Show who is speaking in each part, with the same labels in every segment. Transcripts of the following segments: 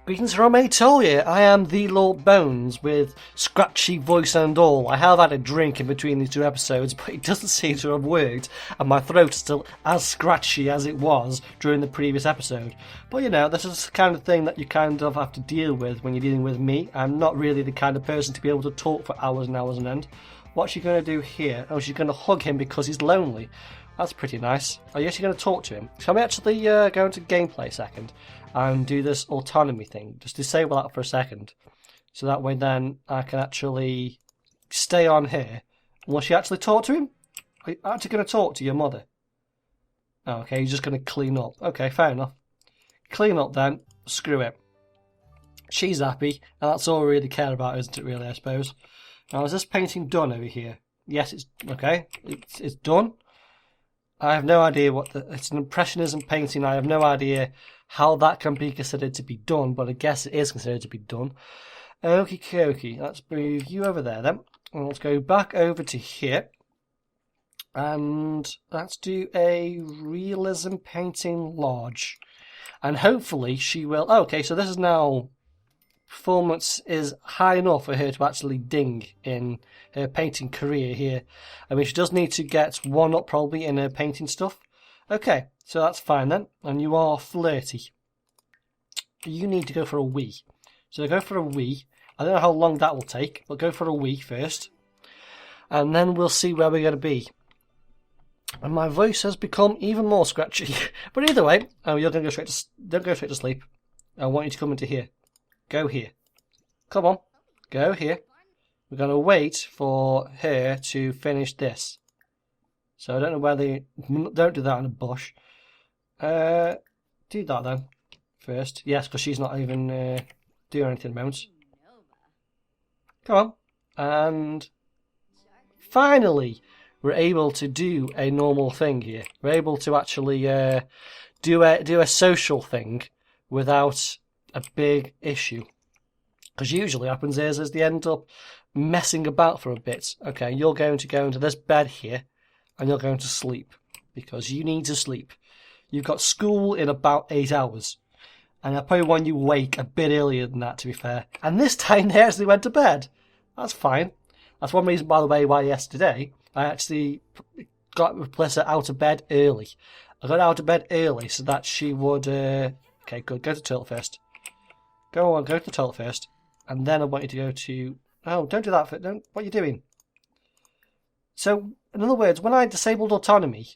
Speaker 1: Greetings from Atolia. I am the Lord Bones with scratchy voice and all. I have had a drink in between these two episodes, but it doesn't seem to have worked, and my throat is still as scratchy as it was during the previous episode. But you know, this is the kind of thing that you kind of have to deal with when you're dealing with me. I'm not really the kind of person to be able to talk for hours and hours on end. What's she going to do here? Oh, she's going to hug him because he's lonely. That's pretty nice. Are you actually going to talk to him? Shall we actually go into gameplay a second and do this autonomy thing? Just disable that for a second. So that way then I can actually stay on here. Will she actually talk to him? Are you actually going to talk to your mother? Oh, okay, he's just going to clean up. Okay, fair enough. Clean up then. Screw it. She's happy, and that's all we really care about, isn't it, really, I suppose? Now, is this painting done over here? Yes, it's... okay, it's done. I have no idea it's an impressionism painting. I have no idea how that can be considered to be done, but I guess it is considered to be done. Okie dokie, let's move you over there then. And let's go back over to here. And let's do a realism painting large. And hopefully she will... oh, okay, so this is now... performance is high enough for her to actually ding in her painting career here. I mean, she does need to get one up probably in her painting stuff. Okay, so that's fine then. And you are flirty. You need to go for a wee. So go for a wee. I don't know how long that will take, but go for a wee first. And then we'll see where we're going to be. And my voice has become even more scratchy. But either way, oh, you're going to go straight to... don't go straight to sleep. I want you to come into here. Go here. Come on. Go here. We're going to wait for her to finish this. So I don't know whether... don't do that in a bush. Do that then. First. Yes, because she's not even doing anything at the moment. Come on. And... finally, we're able to do a normal thing here. We're able to actually do a social thing without... a big issue. Because usually what happens is they end up messing about for a bit. Okay, you're going to go into this bed here and you're going to sleep because you need to sleep. You've got school in about 8 hours. And I probably want you awake a bit earlier than that, to be fair. And this time they actually went to bed. That's fine. That's one reason, by the way, why yesterday I actually got Melissa out of bed early. I got out of bed early so that she would... okay, good. Go to the toilet first. Go on, go to the toilet first. And then I want you to go to... oh, don't do that. What are you doing? So, in other words, when I disabled autonomy,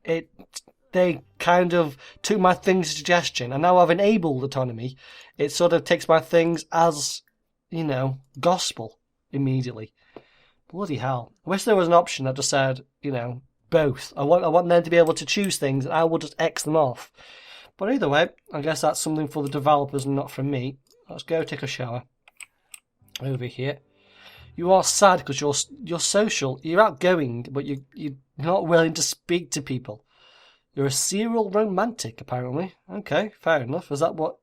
Speaker 1: they kind of took my thing's suggestion, and now I've enabled autonomy. It sort of takes my things as, you know, gospel immediately. Bloody hell. I wish there was an option that just said, you know, both. I want them to be able to choose things, and I will just X them off. But either way, I guess that's something for the developers and not for me. Let's go take a shower. Over here. You are sad because you're social. You're outgoing, but you're not willing to speak to people. You're a serial romantic, apparently. Okay, fair enough. Is that what...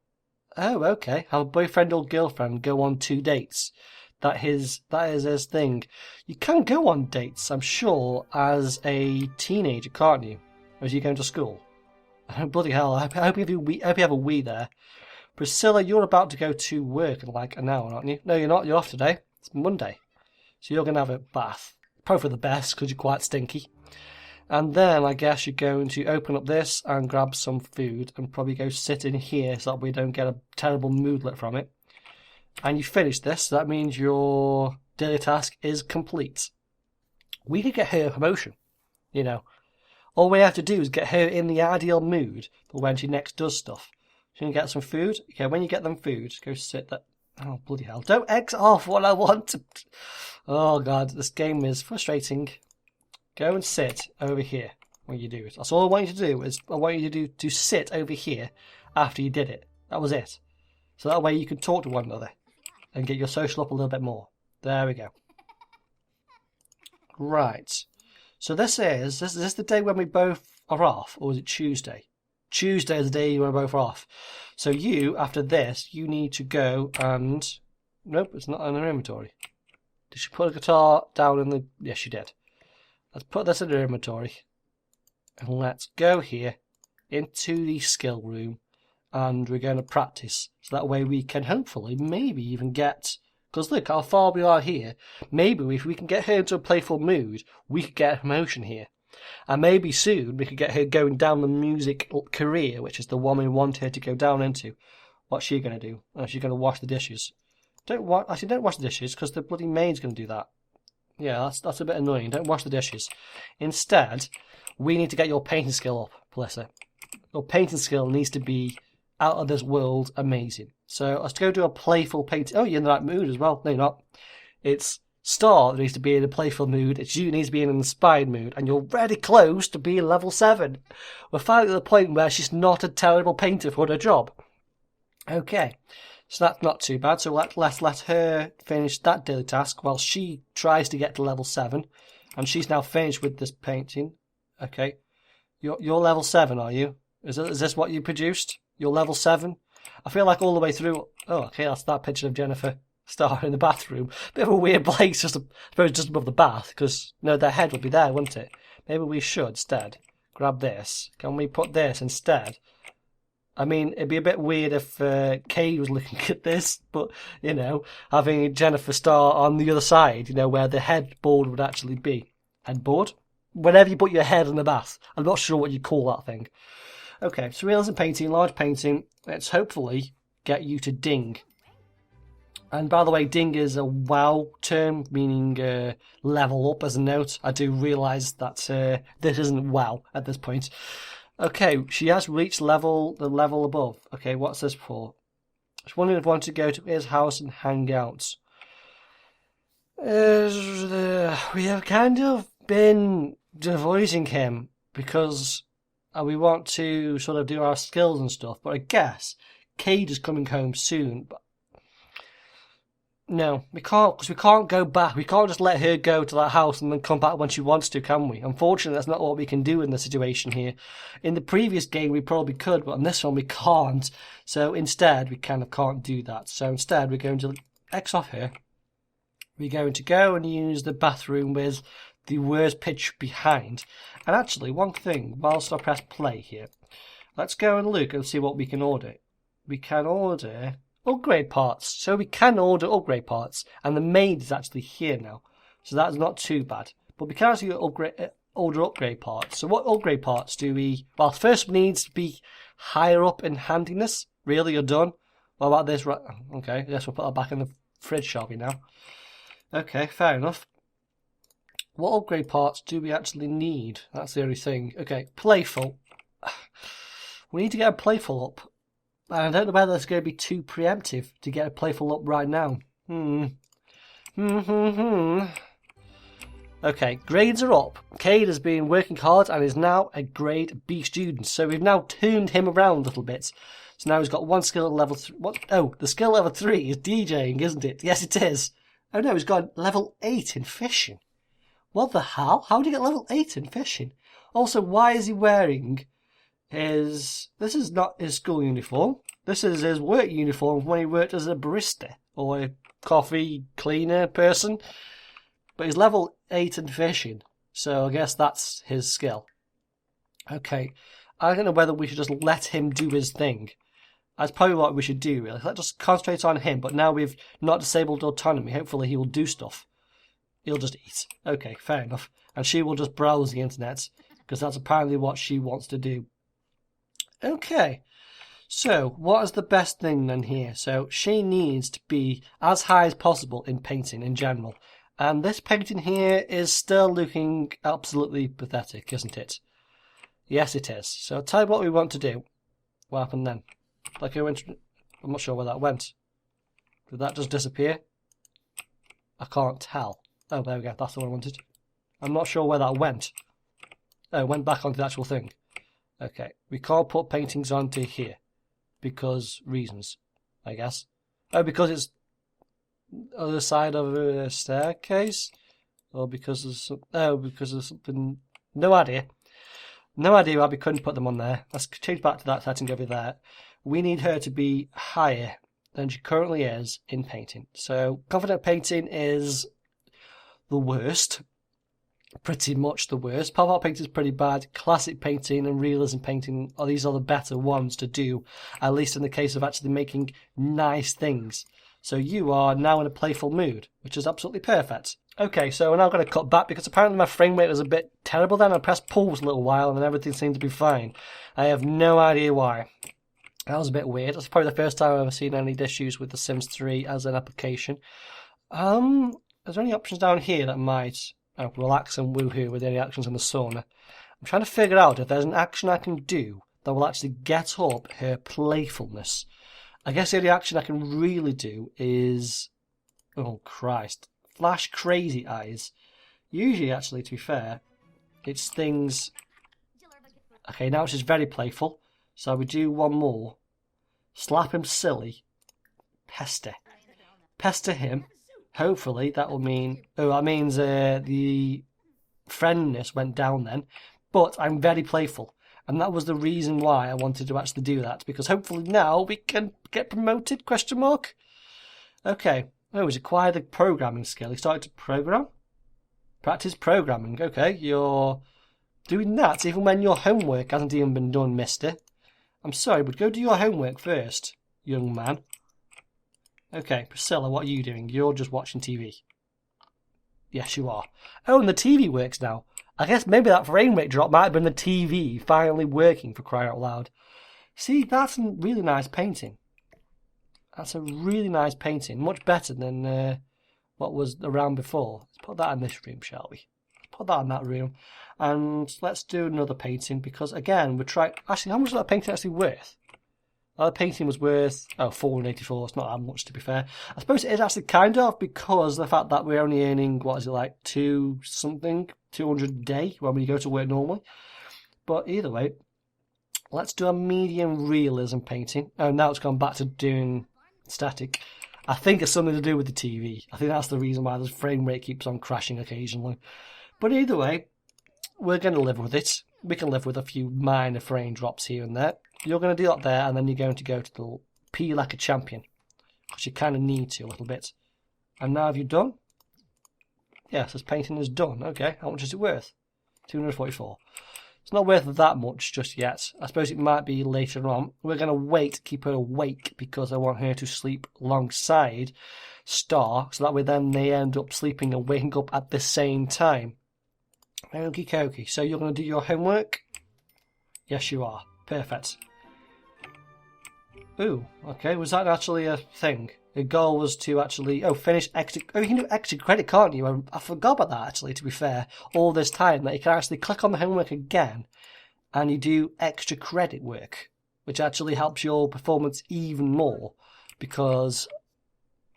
Speaker 1: oh, okay. Have a boyfriend or girlfriend go on 2 dates. That is his thing. You can go on dates, I'm sure, as a teenager, can't you? Or is you going to school? Oh, bloody hell, I hope you have a wee there. Priscilla, you're about to go to work in like an hour, aren't you? No, you're not. You're off today. It's Monday. So you're going to have a bath. Probably for the best, because you're quite stinky. And then I guess you're going to open up this and grab some food and probably go sit in here so that we don't get a terrible moodlet from it. And you finish this, so that means your daily task is complete. We could get her a promotion, you know. All we have to do is get her in the ideal mood for when she next does stuff. She can get some food. Okay, when you get them food, go sit there. Oh, bloody hell. Don't X off what I want to... oh, God, this game is frustrating. Go and sit over here when you do it. That's all I want you to do. Is I want you to sit over here after you did it. That was it. So that way you can talk to one another and get your social up a little bit more. There we go. Right. So this is this the day when we both are off, or is it Tuesday? Tuesday is the day when we're both off. So you, after this, you need to go and... nope, it's not in her inventory. Did she put a guitar down in the... yes, she did. Let's put this in her inventory. And let's go here into the skill room and we're going to practice. So that way we can hopefully maybe even get... Because look how far we are here. Maybe if we can get her into a playful mood, we could get a promotion here. And maybe soon we could get her going down the music career, which is the one we want her to go down into. What's she going to do? Oh, she's going to wash the dishes. Don't wash the dishes, because the bloody maid's going to do that. Yeah, that's a bit annoying. Don't wash the dishes. Instead, we need to get your painting skill up, Melissa. Your painting skill needs to be out of this world amazing. So let's go do a playful painting. Oh, you're in the right mood as well. No, you're not. It's Star that needs to be in a playful mood. It's you that needs to be in an inspired mood. And you're really close to being level 7. We're finally at the point where she's not a terrible painter for her job. Okay. So that's not too bad. So let's let her finish that daily task while she tries to get to level 7. And she's now finished with this painting. Okay. You're level 7, are you? Is this what you produced? You're level 7? I feel like all the way through... Oh, okay, that's that picture of Jennifer Star in the bathroom. Bit of a weird place, I suppose just above the bath, because, their head would be there, wouldn't it? Maybe we should, instead, grab this. Can we put this instead? I mean, it'd be a bit weird if Kay was looking at this, but, having Jennifer Star on the other side, where the headboard would actually be. Headboard? Whenever you put your head in the bath. I'm not sure what you call that thing. Okay, so realism painting, large painting. Let's hopefully get you to ding. And by the way, ding is a WoW term, meaning level up as a note. I do realise that this isn't WoW at this point. Okay, she has reached the level above. Okay, what's this for? She's wondering if I want to go to his house and hang out. We have kind of been avoiding him because we want to sort of do our skills and stuff. But I guess Cade is coming home soon. But no, we can't, because we can't go back. We can't just let her go to that house and then come back when she wants to, can we? Unfortunately, that's not what we can do in the situation here. In the previous game, we probably could, but in this one, we can't. So instead, we kind of can't do that. So instead, we're going to X off her. We're going to go and use the bathroom with the worst pitch behind. And actually, one thing, whilst I press play here, let's go and look and see what we can order. We can order upgrade parts. So we can order upgrade parts, and the maid is actually here now. So that's not too bad. But we can actually order upgrade parts. So what upgrade parts do we... Well, first we need to be higher up in handiness. Really, you're done? What about this? Right. Okay, I guess we'll put that back in the fridge, shall we now? Okay, fair enough. What upgrade parts do we actually need? That's the only thing. Okay, playful. We need to get a playful up. And I don't know whether it's going to be too preemptive to get a playful up right now. Okay, grades are up. Cade has been working hard and is now a grade B student. So we've now turned him around a little bit. So now he's got one skill at level 3. What? Oh, the skill level 3 is DJing, isn't it? Yes, it is. Oh no, he's got level 8 in fishing. What the hell? How did he get level 8 in fishing? Also, why is he wearing his... This is not his school uniform. This is his work uniform when he worked as a barista or a coffee cleaner person. But he's level 8 in fishing, so I guess that's his skill. Okay, I don't know whether we should just let him do his thing. That's probably what we should do, really. Let's just concentrate on him, but now we've not disabled autonomy. Hopefully he will do stuff. He'll just eat. Okay, fair enough. And she will just browse the internet, because that's apparently what she wants to do. Okay, so what is the best thing then here? So she needs to be as high as possible in painting in general. And this painting here is still looking absolutely pathetic, isn't it? Yes, it is. So I'll tell you what we want to do. What happened then? Like I went... I'm not sure where that went. Did that just disappear? I can't tell. Oh, there we go. That's the one I wanted. I'm not sure where that went. Oh, it went back onto the actual thing. Okay. We can't put paintings onto here. Because reasons, I guess. Oh, because it's other side of a staircase? Or because of some... Oh, because of something... No idea. No idea why we couldn't put them on there. Let's change back to that setting over there. We need her to be higher than she currently is in painting. So, confident painting is the worst. pretty much the worst. Pop art painting is pretty bad. Classic painting and realism painting these are the better ones to do, at least in the case of actually making nice things. So you are now in a playful mood, which is absolutely perfect. Okay, so we're now going to cut back because apparently my frame rate was a bit terrible then. I pressed pause a little while and everything seemed to be fine. I have no idea why. That was a bit weird. That's probably the first time I've ever seen any issues with The Sims 3 as an application. Is there any options down here that might relax and woohoo with any actions in the sauna? I'm trying to figure out if there's an action I can do that will actually get up her playfulness. I guess the only action I can really do is... oh, Christ. Flash crazy eyes. Usually, actually, to be fair, it's things... okay, now she's very playful. So we do one more. Slap him silly. Pester. Pester him. Hopefully, that will mean... oh, that means the friendliness went down then. But I'm very playful. And that was the reason why I wanted to actually do that. Because hopefully now we can get promoted, question mark? Okay. Oh, he's acquired a programming skill. He started to program? Practice programming. Okay, you're doing that even when your homework hasn't even been done, mister. I'm sorry, but go do your homework first, young man. Okay, Priscilla, what are you doing? You're just watching TV. Yes, you are. Oh, and the TV works now. I guess maybe that frame rate drop might have been the TV finally working, for crying out loud. See, that's a really nice painting. That's a really nice painting. Much better than what was around before. Let's put that in this room, shall we? Let's put that in that room. And let's do another painting because, again, we're trying... actually, how much is that painting actually worth? That painting was worth... oh, 484. It's not that much, to be fair. I suppose it is actually kind of because of the fact that we're only earning, what is it, like 200 a day when we go to work normally. But either way, let's do a medium realism painting. Oh, now it's gone back to doing... static. I think it's something to do with the TV. I think that's the reason why the frame rate keeps on crashing occasionally. But either way, we're going to live with it. We can live with a few minor frame drops here and there. You're going to do that there, and then you're going to go to the P like a champion. Because you kind of need to a little bit. And now have you done? Yes, this painting is done. Okay, how much is it worth? 244. It's not worth that much just yet. I suppose it might be later on. We're going to wait to keep her awake because I want her to sleep alongside Star, so that way then they end up sleeping and waking up at the same time. Okie dokie. So you're going to do your homework? Yes, you are. Perfect. Ooh, okay. Was that actually a thing? The goal was to actually, finish extra... oh, you can do extra credit, can't you? I forgot about that, actually, to be fair. All this time, that you can actually click on the homework again, and you do extra credit work, which actually helps your performance even more, because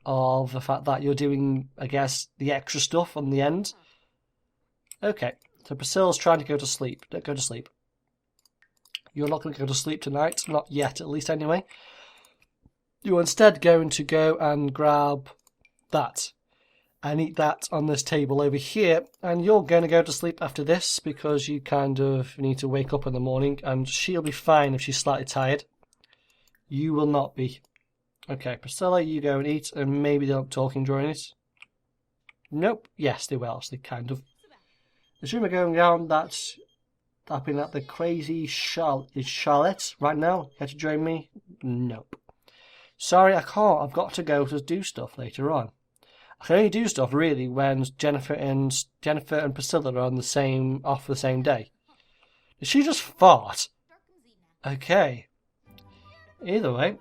Speaker 1: of the fact that you're doing, I guess, the extra stuff on the end. Okay, so Priscilla's trying to go to sleep. Don't go to sleep. You're not going to go to sleep tonight. Not yet, at least, anyway. You're instead going to go and grab that and eat that on this table over here, and you're going to go to sleep after this because you kind of need to wake up in the morning, and she'll be fine if she's slightly tired. You will not be. Okay, Priscilla, you go and eat, and maybe they're not talking during it. Nope. Yes, they will, actually, kind of. The room are going down, that's tapping at the crazy Charlotte right now. Care to join me? Nope. Sorry, I can't. I've got to go to do stuff later on. I can only do stuff really when Jennifer and Priscilla are on off the same day. Did she just fart? Okay. Either way,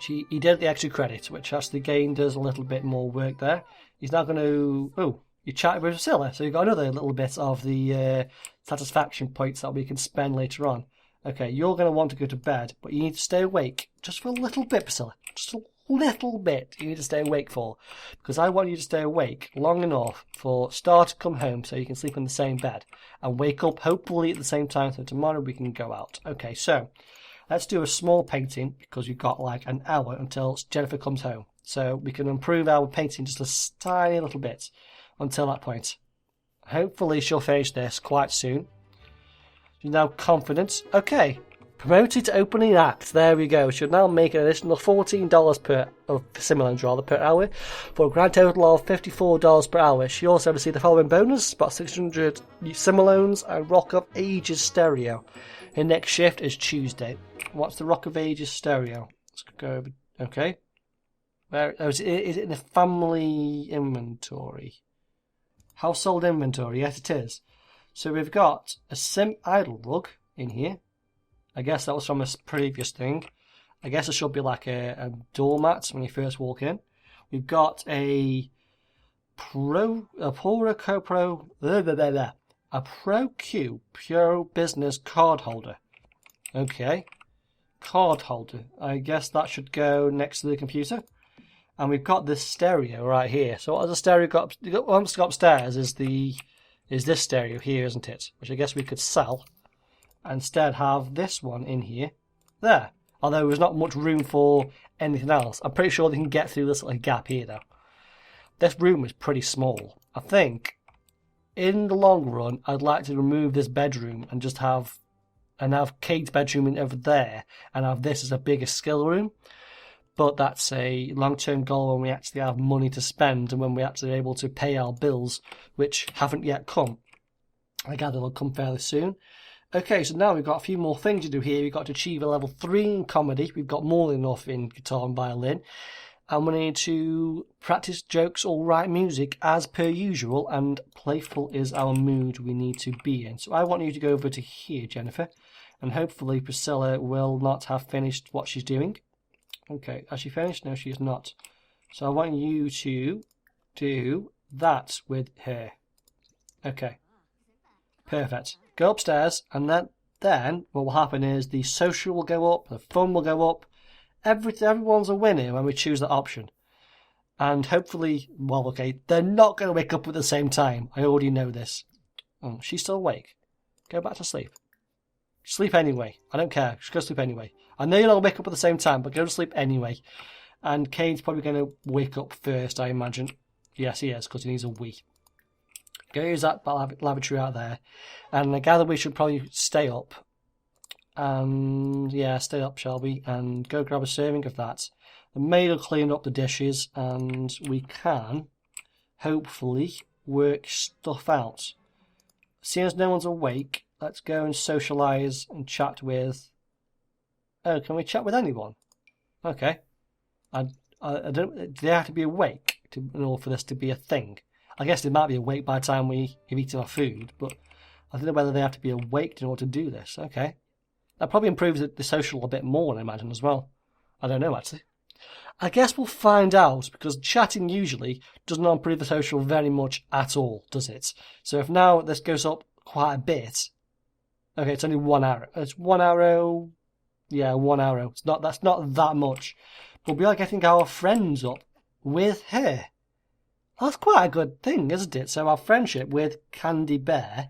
Speaker 1: he did the extra credit, which actually gained us a little bit more work there. He's now going to... oh, you chatted with Priscilla, so you've got another little bit of the satisfaction points that we can spend later on. Okay, you're going to want to go to bed, but you need to stay awake just for a little bit, Priscilla. Just a little bit you need to stay awake for. Because I want you to stay awake long enough for Star to come home so you can sleep in the same bed. And wake up, hopefully, at the same time, so tomorrow we can go out. Okay, so let's do a small painting, because we've got like an hour until Jennifer comes home. So we can improve our painting just a tiny little bit until that point. Hopefully she'll finish this quite soon. She's now confident. Okay, Promoted to opening act. There we go. Should now make an additional $14 per hour for a grand total of $54 per hour. She also received the following bonus: about 600 Similones and Rock of Ages stereo. Her next shift is Tuesday. What's the Rock of Ages stereo? Let's go over. Okay. Where is it in the family inventory? Household inventory. Yes, it is. So we've got a Sim Idle rug in here. I guess that was from a previous thing. I guess it should be like a doormat when you first walk in. We've got a Pro Q Pure Business card holder. Okay, card holder. I guess that should go next to the computer. And we've got this stereo right here. So what has the stereo got? Once got upstairs is this stereo here, isn't it? Which I guess we could sell. Instead have this one in here. There. Although there's not much room for anything else. I'm pretty sure they can get through this little gap here though. This room is pretty small. I think in the long run I'd like to remove this bedroom and just have Kate's bedroom over there and have this as a bigger skill room. But that's a long-term goal when we actually have money to spend and when we're actually able to pay our bills, which haven't yet come. I gather they'll come fairly soon. Okay, so now we've got a few more things to do here. We've got to achieve a level 3 in comedy. We've got more than enough in guitar and violin. And we need to practice jokes or write music as per usual. And playful is our mood we need to be in. So I want you to go over to here, Jennifer. And hopefully Priscilla will not have finished what she's doing. Okay, has she finished? No, she is not. So I want you to do that with her. Okay. Perfect. Go upstairs, and then what will happen is the social will go up, the fun will go up. Everyone's a winner when we choose that option. And hopefully, well, okay, they're not going to wake up at the same time. I already know this. Oh, she's still awake. Go back to sleep. Sleep anyway. I don't care. Just go to sleep anyway. I know you're not going to wake up at the same time, but go to sleep anyway. And Kane's probably going to wake up first, I imagine. Yes, he is, because he needs a wee. Go use that lavatory out there. And I gather we should probably stay up. And yeah, stay up, shall we? And go grab a serving of that. The maid will clean up the dishes and we can hopefully work stuff out. Seeing as no one's awake, let's go and socialise and chat with... Oh, can we chat with anyone? Okay. I don't... Do they have to be awake in order for this to be a thing? I guess they might be awake by the time we have eaten our food, but I don't know whether they have to be awake in order to do this. Okay. That probably improves the social a bit more, I imagine, as well. I don't know, actually. I guess we'll find out, because chatting usually does not improve the social very much at all, does it? So if now this goes up quite a bit... Okay, it's only 1 hour. It's 1 hour... Yeah, 1 hour. That's not that much. But we are getting our friends up with her. That's quite a good thing, isn't it? So our friendship with Candy Bear,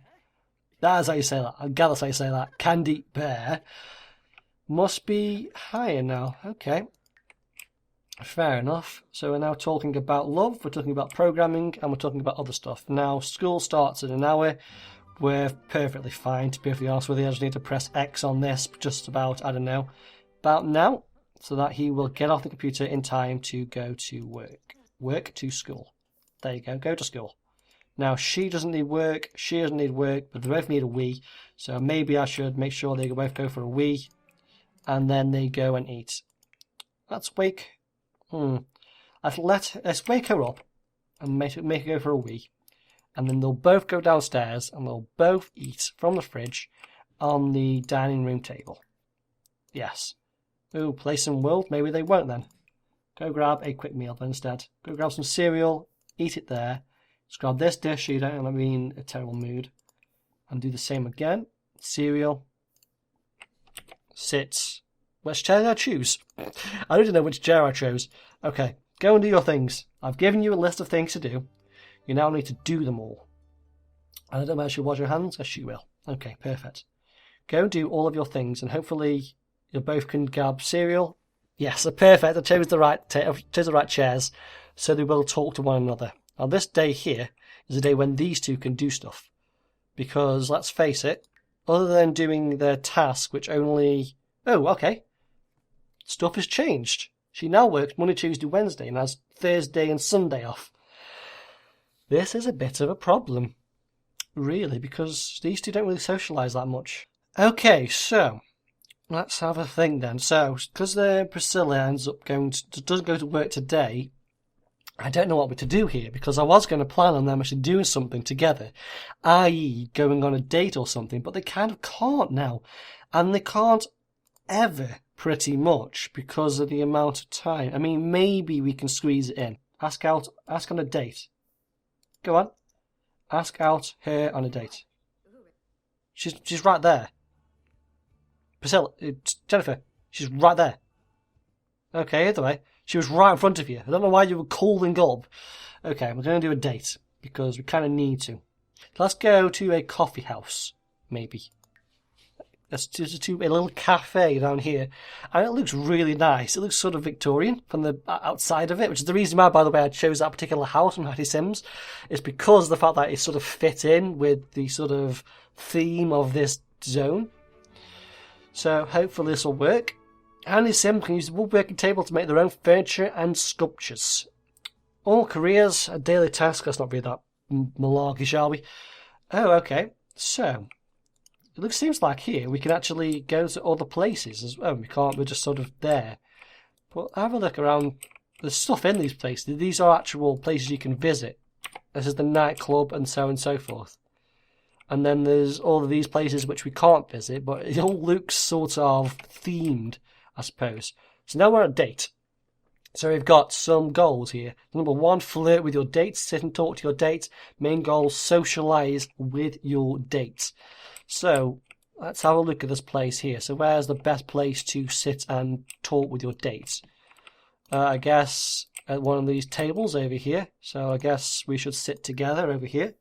Speaker 1: that is how you say that. I gather that's how you say that. Candy Bear must be higher now. Okay. Fair enough. So we're now talking about love, we're talking about programming, and we're talking about other stuff. Now, school starts in an hour. We're perfectly fine, to be perfectly honest with you. I just need to press X on this just about, I don't know, about now, so that he will get off the computer in time to go to work. Work to school. There you go, go to school. Now, she doesn't need work, she doesn't need work, but they both need a wee. So maybe I should make sure they both go for a wee, and then they go and eat. Let's wake... Let's wake her up and make her go for a wee. And then they'll both go downstairs and they'll both eat from the fridge on the dining room table. Yes. Ooh, play some world? Maybe they won't then. Go grab a quick meal then instead. Go grab some cereal, eat it there. Just grab this dish so you don't want to be in a terrible mood. And do the same again. Cereal. Sit. Which chair did I choose? I don't even know which chair I chose. Okay, go and do your things. I've given you a list of things to do. You now need to do them all. I don't know whether she'll wash her hands. Yes, she will. Okay, perfect. Go and do all of your things, and hopefully you both can grab cereal. Yes, perfect. I chose the right chairs, so they will talk to one another. Now, this day here is a day when these two can do stuff. Because, let's face it, other than doing their task, which only Oh, okay. Stuff has changed. She now works Monday, Tuesday, Wednesday and has Thursday and Sunday off. This is a bit of a problem, really, because these two don't really socialise that much. Okay, so let's have a think then. So, because Priscilla ends up doesn't go to work today, I don't know what we're to do here, because I was going to plan on them actually doing something together, i.e. going on a date or something, but they kind of can't now. And they can't ever, pretty much, because of the amount of time. I mean, maybe we can squeeze it in. Ask on a date. Go on. Ask out her on a date. She's right there. Priscilla, Jennifer, she's right there. Okay, either way. She was right in front of you. I don't know why you were calling up. Okay, we're going to do a date, because we kind of need to. Let's go to a coffee house, maybe. Let's do a little cafe down here. And it looks really nice. It looks sort of Victorian from the outside of it, which is the reason why, by the way, I chose that particular house from HattySims. It's because of the fact that it sort of fit in with the sort of theme of this zone. So hopefully this will work. HattySims can use the woodworking table to make their own furniture and sculptures. All careers, a daily task. Let's not read that malarkey, shall we? Oh, okay. So, it seems like here we can actually go to other places as well. We can't, we're just sort of there. But have a look around. There's stuff in these places. These are actual places you can visit. This is the nightclub and so forth. And then there's all of these places which we can't visit, but it all looks sort of themed, I suppose. So now we're on a date. So we've got some goals here. Number 1, flirt with your date. Sit and talk to your date. Main goal, socialise with your date. So let's have a look at this place here. So where's the best place to sit and talk with your date? I guess at one of these tables over here. So I guess we should sit together over here.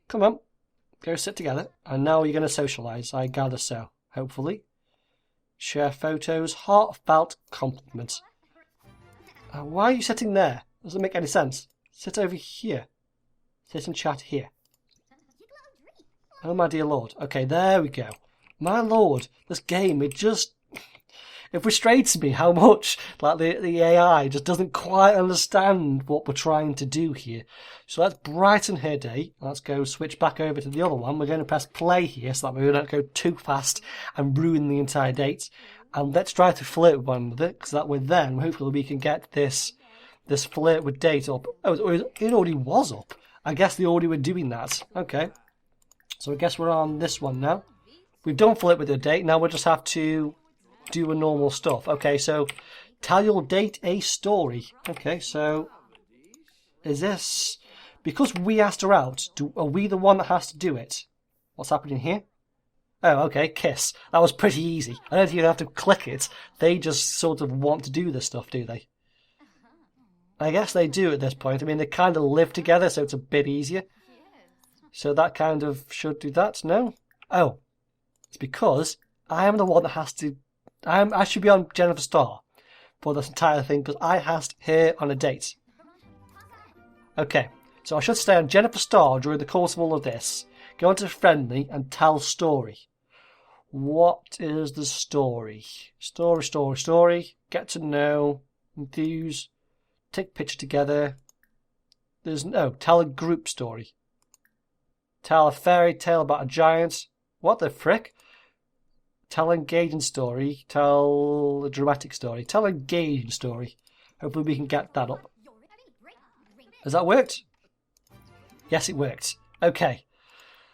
Speaker 1: Come on. Go sit together. And now you're going to socialise. I gather so. Hopefully. Share photos. Heartfelt compliment. Why are you sitting there? Doesn't make any sense. Sit over here. Sit and chat here. Oh my dear lord. Okay, there we go. My lord, this game, it frustrates me how much like the AI just doesn't quite understand what we're trying to do here. So let's brighten her day. Let's go switch back over to the other one. We're going to press play here so that we don't go too fast and ruin the entire date. And let's try to flirt with one another, because that way then hopefully we can get this flirt with date up. Oh, it already was up. I guess they already were doing that. Okay. So I guess we're on this one now. We've done flirt with your date. Now we'll just have to do a normal stuff. Okay, so tell your date a story. Okay, so is this... Because we asked her out, are we the one that has to do it? What's happening here? Oh, okay, kiss. That was pretty easy. I don't think you have to click it. They just sort of want to do this stuff, do they? I guess they do at this point. I mean, they kind of live together, so it's a bit easier. So that kind of should do that, no? Oh, it's because I am the one that has to... I should be on Jennifer Starr for this entire thing, because I asked her on a date. Okay, so I should stay on Jennifer Starr during the course of all of this. Go into friendly and tell story. What is the story? Story. Get to know. Enthuse. Take a picture together. Tell a group story. Tell a fairy tale about a giant. What the frick? Tell an engaging story. Tell a dramatic story. Tell an engaging story. Hopefully we can get that up. Has that worked? Yes, it worked. Okay.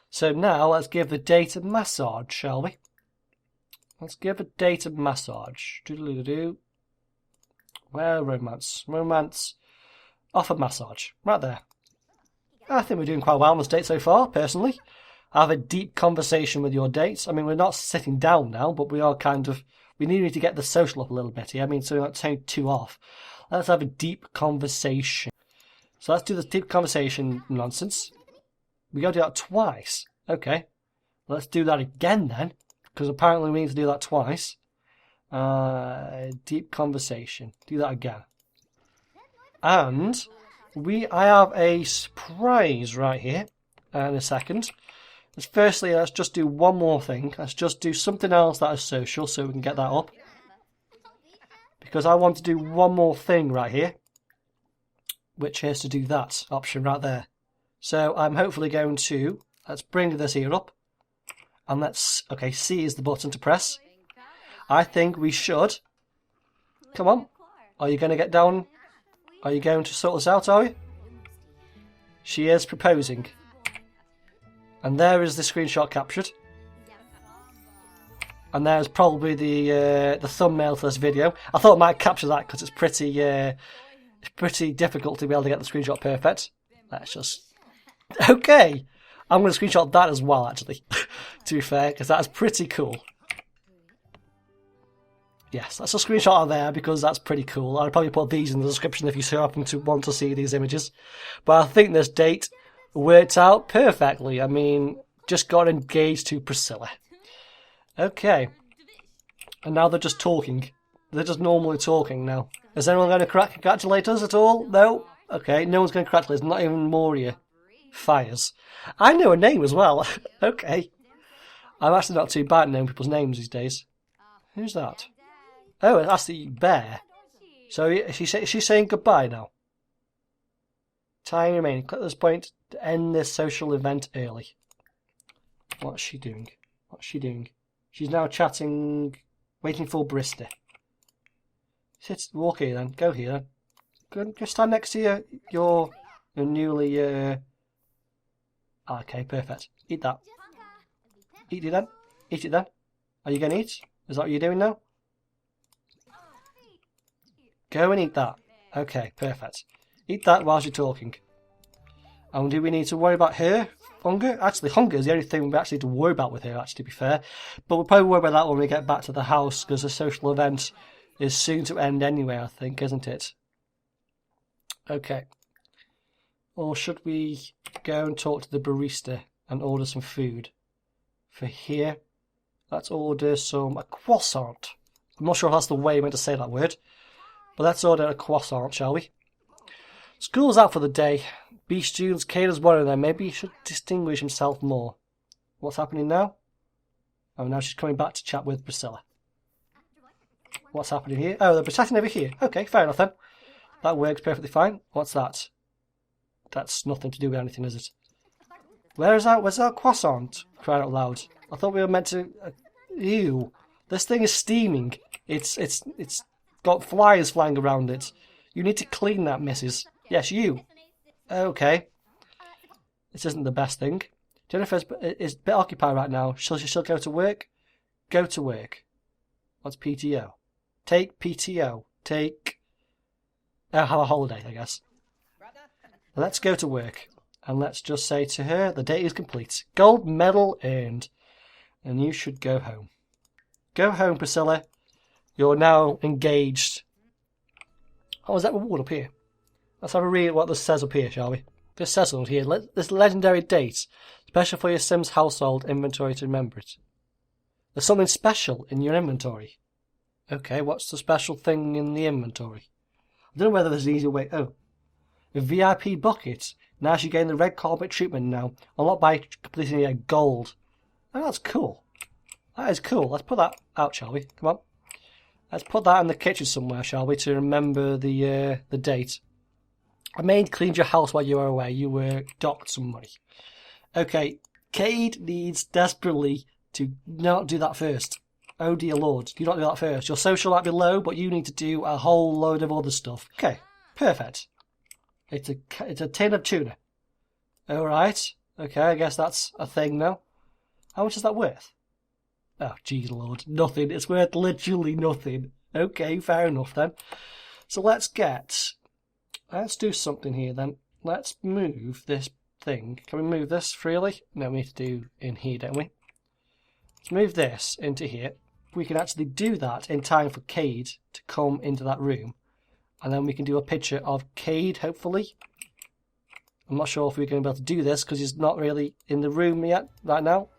Speaker 1: So now let's give the date a massage, shall we? Let's give a date a massage. Doodle-doo-doo. Well, romance. Romance. Offer massage. Right there. I think we're doing quite well on this date so far, personally. Have a deep conversation with your dates. I mean, we're not sitting down now, but we are kind of... We need to get the social up a little bit here. I mean, so we're not turning too off. Let's have a deep conversation. So let's do this deep conversation nonsense. We got to do that twice. Okay. Let's do that again then. Because apparently we need to do that twice. Deep conversation. Do that again. And I have a surprise right here. In a second. Firstly, let's just do one more thing. Let's just do something else that is social so we can get that up. Because I want to do one more thing right here, which is to do that option right there. So I'm hopefully going to, let's bring this here up. And let's, okay, C is the button to press. I think we should. Come on. Are you going to get down? Are you going to sort this out, are you? She is proposing. And there is the screenshot captured. And there's probably the thumbnail for this video. I thought I might capture that because it's pretty difficult to be able to get the screenshot perfect. Let's just... Okay! I'm going to screenshot that as well, actually, to be fair, because that's pretty cool. Yes, that's a screenshot of there because that's pretty cool. I'll probably put these in the description if you so happen to want to see these images. But I think this date worked out perfectly. I mean, just got engaged to Priscilla. Okay. And now they're just talking. They're just normally talking now. Is anyone going to congratulate us at all? No? Okay, no one's going to congratulate us. Not even Moria. Fires. I know a name as well. Okay. I'm actually not too bad at knowing people's names these days. Who's that? Oh, that's the bear. So is she saying goodbye now? Time remaining. Click this point to end this social event early. What's she doing? What's she doing? She's now chatting, waiting for Brister. Walk here then. Go here then. Go stand next to your newly... Okay, perfect. Eat that. Eat it then. Eat it then. Are you going to eat? Is that what you're doing now? Go and eat that. Okay, perfect. Eat that whilst you're talking. And do we need to worry about her? Hunger? Actually, hunger is the only thing we actually need to worry about with her, actually, to be fair. But we'll probably worry about that when we get back to the house, because the social event is soon to end anyway, I think, isn't it? Okay. Or should we go and talk to the barista and order some food? For here, let's order a croissant. I'm not sure if that's the way I meant to say that word. But let's order a croissant, shall we? School's out for the day. B students, Kayla's one of them. Maybe he should distinguish himself more. What's happening now? Oh, now she's coming back to chat with Priscilla. What's happening here? Oh, they're chatting over here. Okay, fair enough then. That works perfectly fine. What's that? That's nothing to do with anything, is it? Where's that croissant? Crying out loud. I thought we were meant to... Ew. This thing is steaming. It's got flies flying around it. You need to clean that, missus. Yes, you. Okay. This isn't the best thing. Jennifer is a bit occupied right now. She'll go to work? Go to work. What's PTO? Take PTO. Have a holiday, I guess. Let's go to work. And let's just say to her, the day is complete. Gold medal earned. And you should go home. Go home, Priscilla. You're now engaged. Oh, is that reward up here? Let's have a read what this says up here, shall we? This says up here, this legendary date, special for your Sims household inventory to remember it. There's something special in your inventory. Okay, what's the special thing in the inventory? I don't know whether there's an easier way. Oh, a VIP bucket. Now you gain the red carpet treatment now. Unlocked by completing a gold. Oh, that's cool. That is cool. Let's put that out, shall we? Come on. Let's put that in the kitchen somewhere, shall we, to remember the date. A maid cleaned your house while you were away. You were docked some money. Okay, Cade needs desperately to not do that first. Oh dear lord, do not do that first. Your social might be low, but you need to do a whole load of other stuff. Okay, perfect. It's a tin of tuna. Alright, okay, I guess that's a thing now. How much is that worth? Oh, geez lord, nothing. It's worth literally nothing. Okay, fair enough then. So let's do something here then. Let's move this thing. Can we move this freely? No, we need to do in here, don't we? Let's move this into here. We can actually do that in time for Cade to come into that room. And then we can do a picture of Cade, hopefully. I'm not sure if we're going to be able to do this because he's not really in the room yet, right now.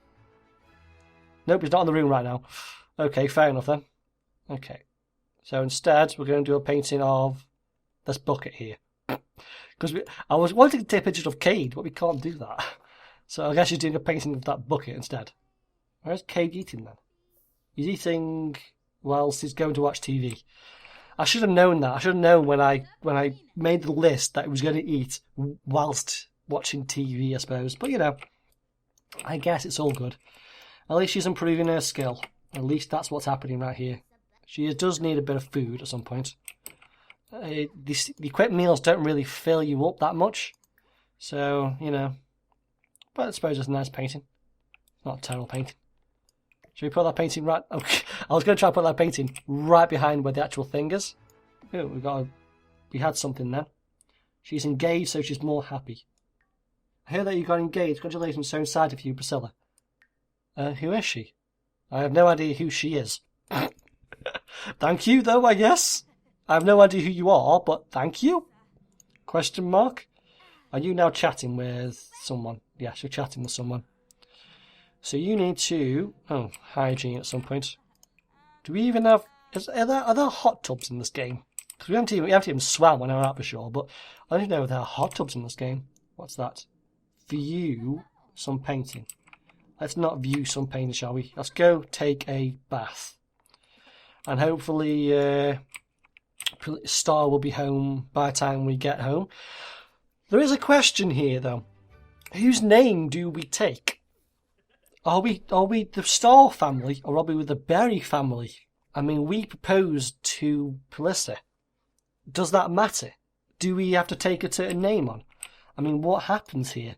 Speaker 1: Nope, he's not in the room right now. Okay, fair enough then. Okay. So instead, we're going to do a painting of this bucket here. Because I was wanting to take a picture of Cade, but we can't do that. So I guess she's doing a painting of that bucket instead. Where's Cade eating then? He's eating whilst he's going to watch TV. I should have known that. I should have known when I made the list that he was going to eat whilst watching TV, I suppose. But, you know, I guess it's all good. At least she's improving her skill. At least that's what's happening right here. She does need a bit of food at some point. The quick meals don't really fill you up that much. So, you know. But I suppose it's a nice painting. It's not a terrible painting. Should we put that painting right... Okay. I was going to try to put that painting right behind where the actual thing is. Oh, we had something there. She's engaged, so she's more happy. I hear that you got engaged. Congratulations, so excited for you, Priscilla. Who is she? I have no idea who she is. Thank you, though, I guess. I have no idea who you are, but thank you. Question mark? Are you now chatting with someone? Yes, you're chatting with someone. So you need to... Oh, hygiene at some point. Do we even have... Are there hot tubs in this game? Because we haven't even swam when I was out for sure, but I don't know if there are hot tubs in this game. What's that? View some painting. Let's not view some painting, shall we? Let's go take a bath. And hopefully Star will be home by the time we get home. There is a question here, though. Whose name do we take? Are we the Star family, or are we with the Berry family? I mean, we proposed to Pelissa. Does that matter? Do we have to take a certain name on? I mean, what happens here?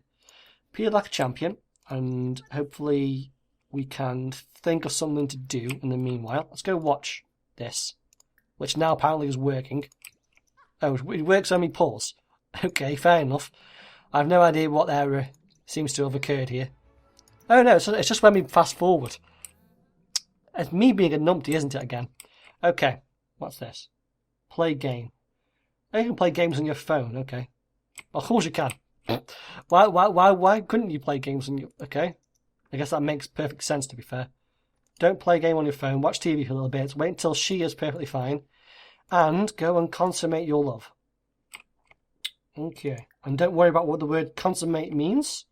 Speaker 1: Appear like a champion, and hopefully we can think of something to do in the meanwhile. Let's go watch this, which now apparently is working. Oh, it works on me pause. Okay, fair enough. I have no idea what error seems to have occurred here. Oh no, it's just when we fast forward. It's me being a numpty, isn't it, again? Okay, what's this? Play game. Oh, you can play games on your phone, okay. Of course you can. Why couldn't you play games on your... Okay. I guess that makes perfect sense, to be fair. Don't play a game on your phone, watch TV for a little bit, wait until she is perfectly fine, and go and consummate your love. Okay. And don't worry about what the word consummate means.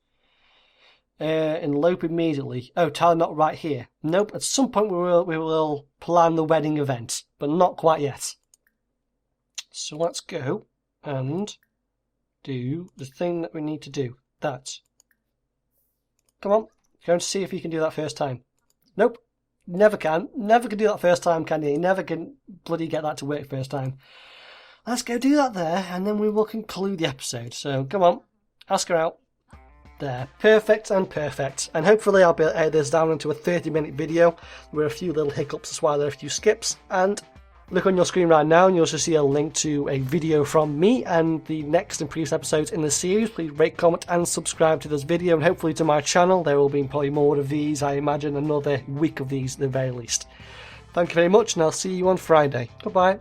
Speaker 1: Elope immediately. Oh, tell her not right here. Nope, at some point we will plan the wedding event, but not quite yet. So let's go and do the thing that we need to do. That. Come on, go and see if you can do that first time. Nope, never can. Never can do that first time, can you? Never can bloody get that to work first time. Let's go do that there, and then we will conclude the episode. So, come on, ask her out. There, perfect and perfect. And hopefully I'll be able to edit this down into a 30-minute video with a few little hiccups, that's why there are a few skips. And look on your screen right now and you'll also see a link to a video from me and the next and previous episodes in the series. Please rate, comment and subscribe to this video, and hopefully to my channel. There will be probably more of these, I imagine another week of these at the very least. Thank you very much, and I'll see you on Friday. Goodbye.